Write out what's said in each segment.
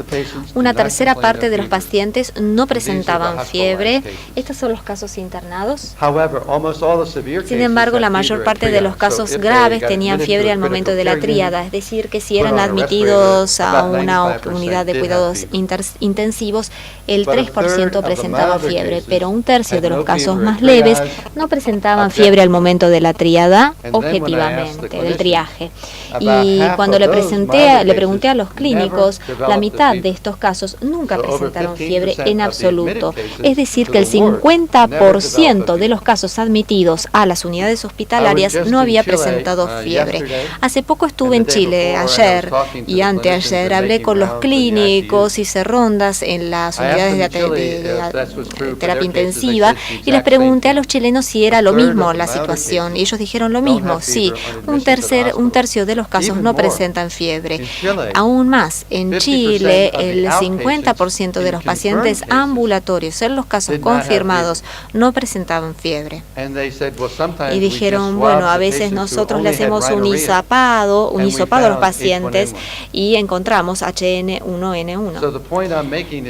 sí, una tercera parte de los pacientes no presentaban fiebre. Estos son los casos internados. Sin embargo, la mayor parte de los casos graves tenían fiebre al momento de la tríada, es decir, que si eran admitidos a una unidad de cuidados intensivos, el 3% presentaba fiebre, pero un tercio de los casos más leves no presentaban fiebre al momento de la tríada, objetivamente, del triaje. Y cuando le pregunté a los clínicos, la mitad de estos casos nunca presentaron fiebre en absoluto. Es decir, que el 50% de los casos admitidos a las unidades hospitalarias no había presentado fiebre. Hace poco estuve en Chile, ayer y anteayer, hablé con los clínicos, hice rondas en las unidades de terapia intensiva y les pregunté a los chilenos si era lo mismo la situación, y ellos dijeron lo mismo, sí, un tercio de los casos no presentan fiebre. Aún más, en Chile, el 50% de los pacientes ambulatorios, en los casos confirmados, no presentaban fiebre. Y dijeron, bueno, a veces nosotros le hacemos un hisopado a los pacientes y encontramos H1N1.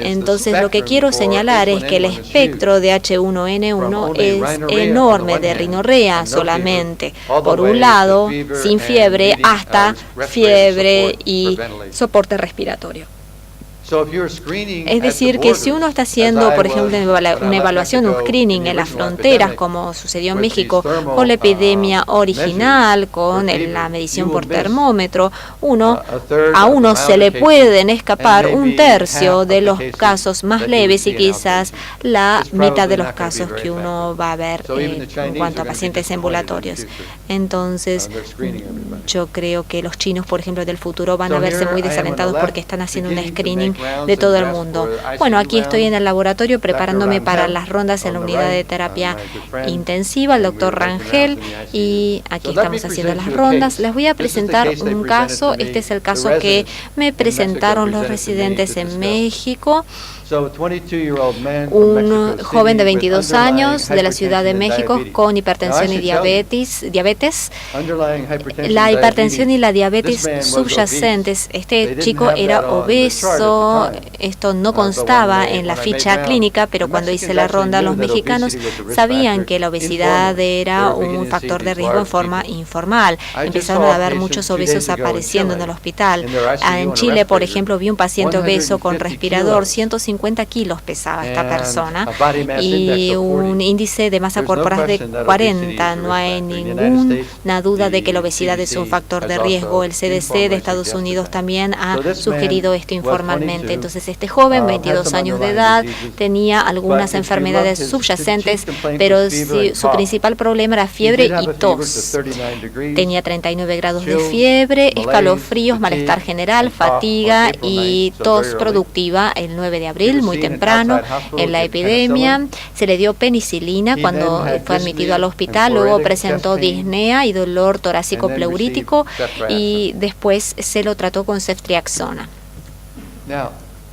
Entonces, lo que quiero señalar es que el espectro de H1N1 es enorme, de rinorrea solamente, por un lado, sin fiebre, hasta fiebre y soporte respiratorio. Es decir, que si uno está haciendo, por ejemplo, una evaluación, un screening en las fronteras, como sucedió en México con la epidemia original, con la medición por termómetro, a uno se le pueden escapar un tercio de los casos más leves y quizás la mitad de los casos que uno va a ver en cuanto a pacientes ambulatorios. Entonces, yo creo que los chinos, por ejemplo, del futuro van a verse muy desalentados porque están haciendo un screening de todo el mundo. Bueno, aquí estoy en el laboratorio preparándome para las rondas en la unidad de terapia intensiva, el doctor Rangel, y aquí estamos haciendo las rondas. Les voy a presentar un caso. Este es el caso que me presentaron los residentes en México. Un joven de 22 años de la Ciudad de México con hipertensión y diabetes. La hipertensión y la diabetes subyacentes. Este chico era obeso. Esto no constaba en la ficha clínica, pero cuando hice la ronda, los mexicanos sabían que la obesidad era un factor de riesgo en forma informal. Empezaron a haber muchos obesos apareciendo en el hospital. En Chile, por ejemplo, vi un paciente obeso con respirador, 150 kilos pesaba esta persona y un índice de masa corporal de 40. No hay ninguna duda de que la obesidad es un factor de riesgo. El CDC de Estados Unidos también ha sugerido esto informalmente. Entonces, este joven, 22 años de edad, tenía algunas enfermedades subyacentes, pero su principal problema era fiebre y tos. Tenía 39 grados de fiebre, escalofríos, malestar general, fatiga y tos productiva el 9 de abril, muy temprano en la epidemia. Se le dio penicilina cuando fue admitido al hospital, luego presentó disnea y dolor torácico pleurítico y después se lo trató con ceftriaxona.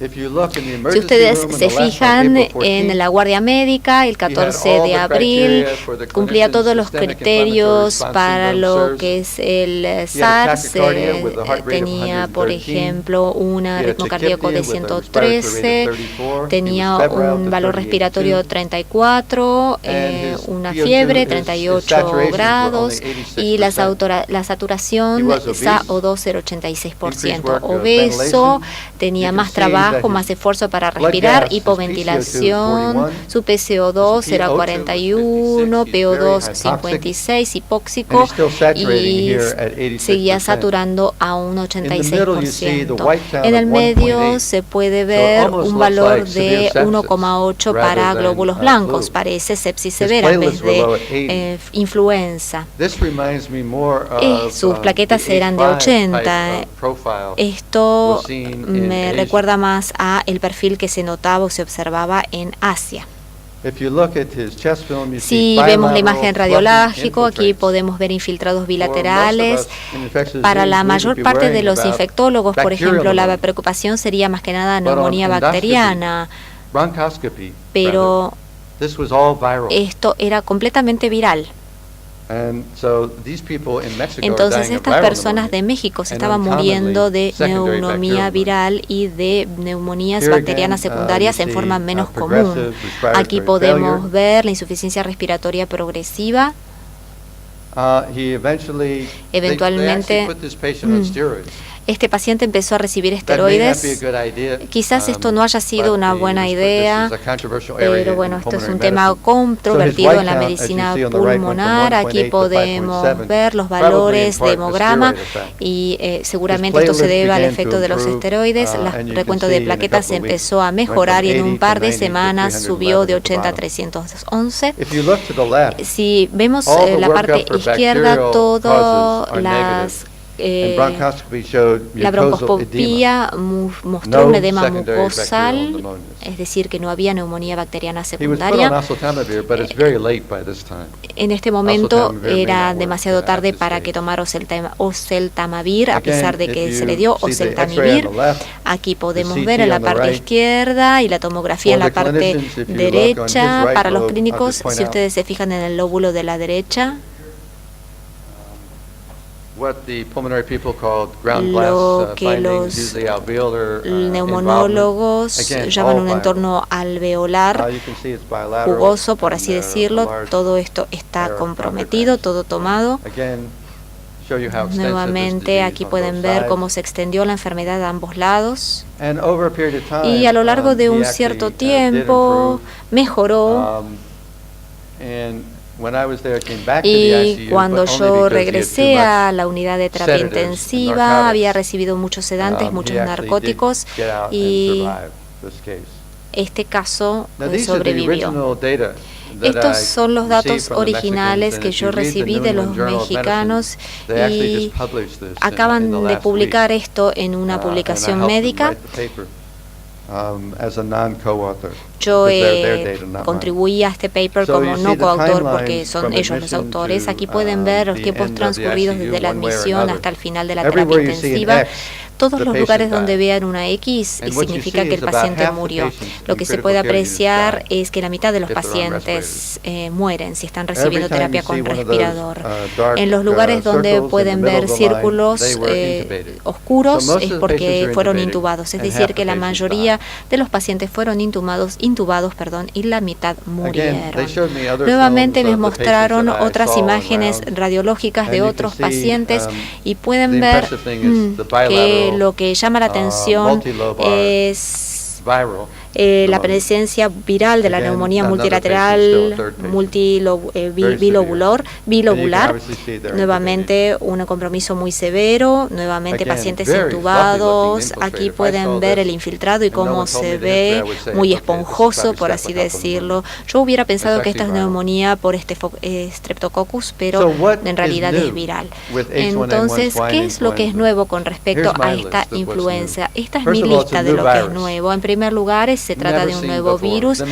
Si ustedes se fijan en la guardia médica, el 14 de abril cumplía todos los criterios para lo que es el SARS. Tenía, por ejemplo, un ritmo cardíaco de 113, tenía un valor respiratorio 34, una fiebre 38 grados y la saturación SaO2 era 86%. Obeso, tenía más trabajo, más esfuerzo para respirar, hipoventilación, su PCO2 era 41, PO2 56, hipóxico y seguía saturando a un 86%. En el medio se puede ver un valor de 1,8 para glóbulos blancos, parece sepsis severa en vez de influenza. Sus plaquetas eran de 80. Esto me recuerda más a el perfil que se notaba o se observaba en Asia. Si vemos la imagen radiológica, aquí podemos ver infiltrados bilaterales. Para la mayor parte de los infectólogos, por ejemplo, la preocupación sería más que nada neumonía bacteriana, pero esto era completamente viral. Entonces estas personas de México se estaban muriendo de neumonía viral y de neumonías bacterianas secundarias en forma menos común. Aquí podemos ver la insuficiencia respiratoria progresiva. Eventualmente, este paciente empezó a recibir esteroides. Quizás esto no haya sido una buena idea, pero bueno, esto es un tema controvertido en la medicina pulmonar. Aquí podemos ver los valores de hemograma y seguramente esto se debe al efecto de los esteroides. El recuento de plaquetas empezó a mejorar y en un par de semanas subió de 80 a 311. Si vemos la parte izquierda, todas las la broncoscopía mostró un edema mucosal, es decir, que no había neumonía bacteriana secundaria. En este momento era demasiado tarde para que tomara oseltamivir, a pesar de que se le dio oseltamivir. Aquí podemos ver en la parte izquierda y la tomografía en la parte derecha. Para los clínicos, si ustedes se fijan en el lóbulo de la derecha, lo que los neumonólogos llaman un entorno alveolar jugoso, por así decirlo. Todo esto está comprometido, todo tomado. Nuevamente aquí pueden ver cómo se extendió la enfermedad a ambos lados y a lo largo de un cierto tiempo mejoró. Y cuando yo regresé a la unidad de terapia intensiva, había recibido muchos sedantes, muchos narcóticos, y este caso sobrevivió. Estos son los datos originales que yo recibí de los mexicanos y acaban de publicar esto en una publicación médica. Yo contribuí a este paper como no coautor porque son ellos los autores. Aquí pueden ver los tiempos transcurridos desde la admisión hasta el final de la terapia intensiva. Todos los lugares donde vean una X significa que el paciente murió. Lo que se puede apreciar es que la mitad de los pacientes mueren si están recibiendo terapia con respirador. En los lugares donde pueden ver círculos oscuros es porque fueron intubados, es decir, que la mayoría de los pacientes fueron intubados, y la mitad murieron. Nuevamente me mostraron otras imágenes radiológicas de otros pacientes y pueden ver que lo que llama la atención es la presencia viral de la neumonía multilateral bilobular, nuevamente un compromiso muy severo, nuevamente pacientes intubados. Aquí pueden ver el infiltrado y cómo se ve muy esponjoso, por así decirlo. Yo hubiera pensado que esta es neumonía por Streptococcus, pero en realidad es viral. Entonces, ¿qué es lo que es nuevo con respecto a esta influenza? Esta es mi lista de lo que es nuevo. En primer lugar, se trata de un nuevo virus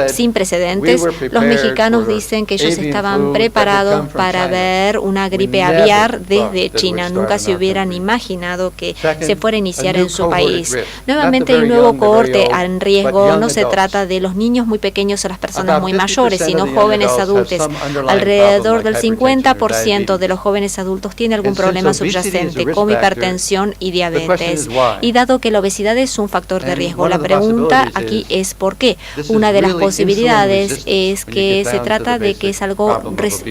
sin precedentes. Los mexicanos dicen que ellos estaban preparados para ver una gripe aviar desde China. Nunca se hubieran imaginado que se fuera a iniciar en su país. Nuevamente hay un nuevo cohorte en riesgo. No se trata de los niños muy pequeños o las personas muy mayores, sino jóvenes adultos. Alrededor del 50% de los jóvenes adultos tiene algún problema subyacente, como hipertensión y diabetes. Y dado que la obesidad es un factor de riesgo, la pregunta aquí es ¿por qué? Una de las posibilidades es que se trata de que es algo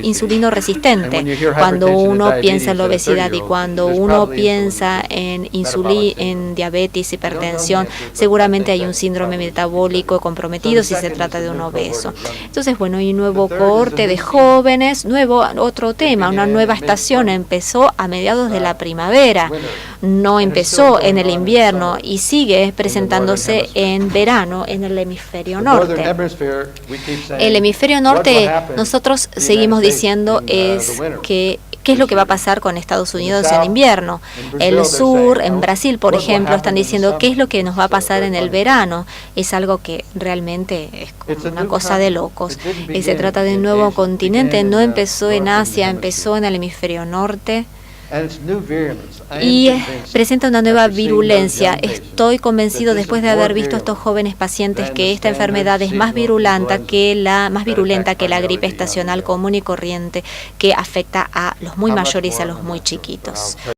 insulino resistente. Cuando uno piensa en la obesidad y cuando uno piensa en diabetes, hipertensión, seguramente hay un síndrome metabólico comprometido si se trata de un obeso. Entonces, bueno, hay un nuevo cohorte de jóvenes, otro tema, una nueva estación empezó a mediados de la primavera, no empezó en el invierno y sigue presentándose en verano en el hemisferio norte. El hemisferio norte, nosotros seguimos diciendo es que ¿qué es lo que va a pasar con Estados Unidos en invierno? El sur, en Brasil, por ejemplo, están diciendo qué es lo que nos va a pasar en el verano. Es algo que realmente es una cosa de locos. Se trata de un nuevo continente, no empezó en Asia, empezó en el hemisferio norte. y presenta una nueva virulencia. Estoy convencido, después de haber visto a estos jóvenes pacientes, que esta enfermedad es más virulenta que la gripe estacional común y corriente, que afecta a los muy mayores y a los muy chiquitos.